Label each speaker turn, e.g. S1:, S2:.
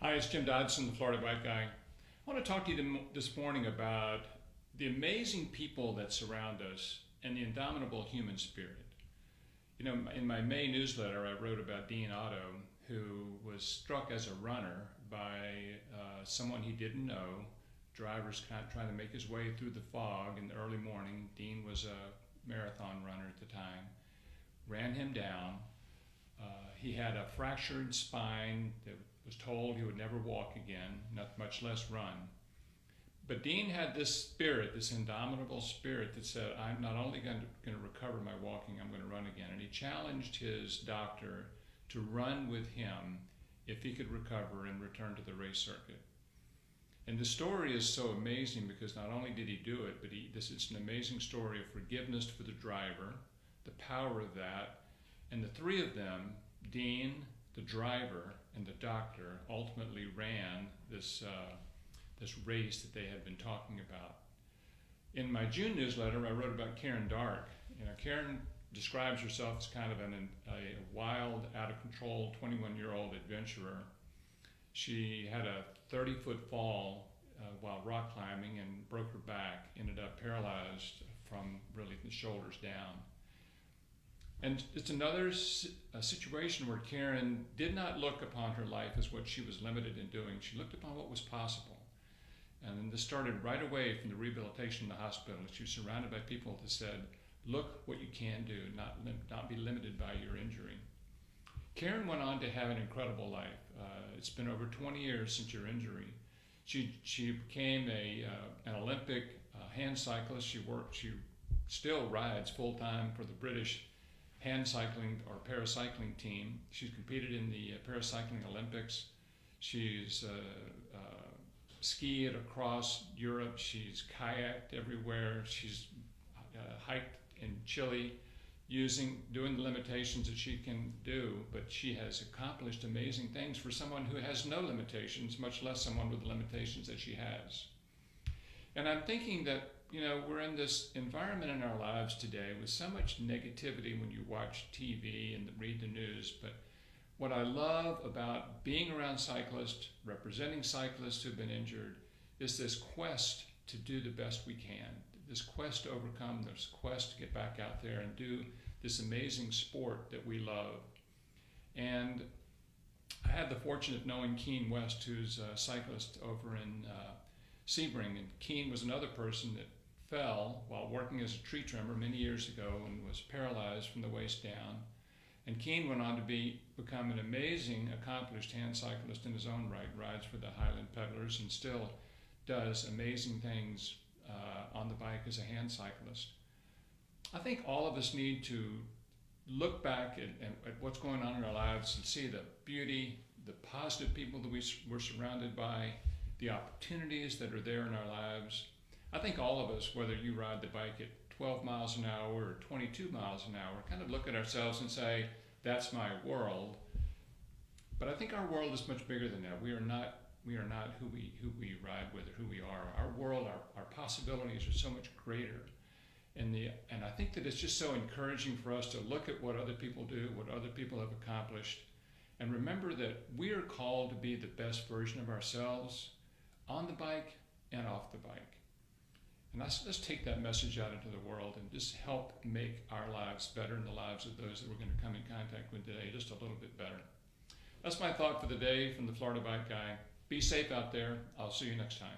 S1: Hi, it's Jim Dodson, the Florida Bike Guy. I want to talk to you this morning about the amazing people that surround us and the indomitable human spirit. You know, in my May newsletter, I wrote about Dean Otto, who was struck as a runner by someone he didn't know. Drivers kind of trying to make his way through the fog in the early morning. Dean was a marathon runner at the time. Ran him down. He had a fractured spine that was told he would never walk again, not much less run. But Dean had this spirit, this indomitable spirit that said, I'm not only going to recover my walking, I'm going to run again. And he challenged his doctor to run with him if he could recover and return to the race circuit. And the story is so amazing because not only did he do it, but it's an amazing story of forgiveness for the driver, the power of that, and the three of them, Dean, the driver, and the doctor, ultimately ran this race that they had been talking about. In my June newsletter, I wrote about Karen Dark. You know, Karen describes herself as kind of a wild, out-of-control 21-year-old adventurer. She had a 30-foot fall while rock climbing and broke her back, ended up paralyzed from really the shoulders down. And it's another situation where Karen did not look upon her life as what she was limited in doing. She looked upon what was possible. And this started right away from the rehabilitation in the hospital. She was surrounded by people that said, look what you can do, not be limited by your injury. Karen went on to have an incredible life. It's been over 20 years since her injury. She became an Olympic hand cyclist. She still rides full-time for the British hand cycling or paracycling team. She's competed in the paracycling Olympics. She's skied across Europe. She's kayaked everywhere. She's hiked in Chile doing the limitations that she can do, but she has accomplished amazing things for someone who has no limitations, much less someone with the limitations that she has. And I'm thinking that, you know, we're in this environment in our lives today with so much negativity when you watch TV and read the news. But what I love about being around cyclists, representing cyclists who've been injured, is this quest to do the best we can, this quest to overcome, this quest to get back out there and do this amazing sport that we love. And I had the fortune of knowing Keen West, who's a cyclist over in Sebring. And Keen was another person that fell while working as a tree trimmer many years ago and was paralyzed from the waist down. And Keen went on to become an amazing, accomplished hand cyclist in his own right, rides for the Highland Peddlers and still does amazing things on the bike as a hand cyclist. I think all of us need to look back at what's going on in our lives and see the beauty, the positive people that we're surrounded by, the opportunities that are there in our lives. I think all of us, whether you ride the bike at 12 miles an hour or 22 miles an hour, kind of look at ourselves and say, that's my world. But I think our world is much bigger than that. We are not who we ride with or who we are. Our world, our possibilities are so much greater. And I think that it's just so encouraging for us to look at what other people do, what other people have accomplished, and remember that we are called to be the best version of ourselves on the bike and off the bike. And let's take that message out into the world and just help make our lives better and the lives of those that we're going to come in contact with today just a little bit better. That's my thought for the day from the Florida Bike Guy. Be safe out there. I'll see you next time.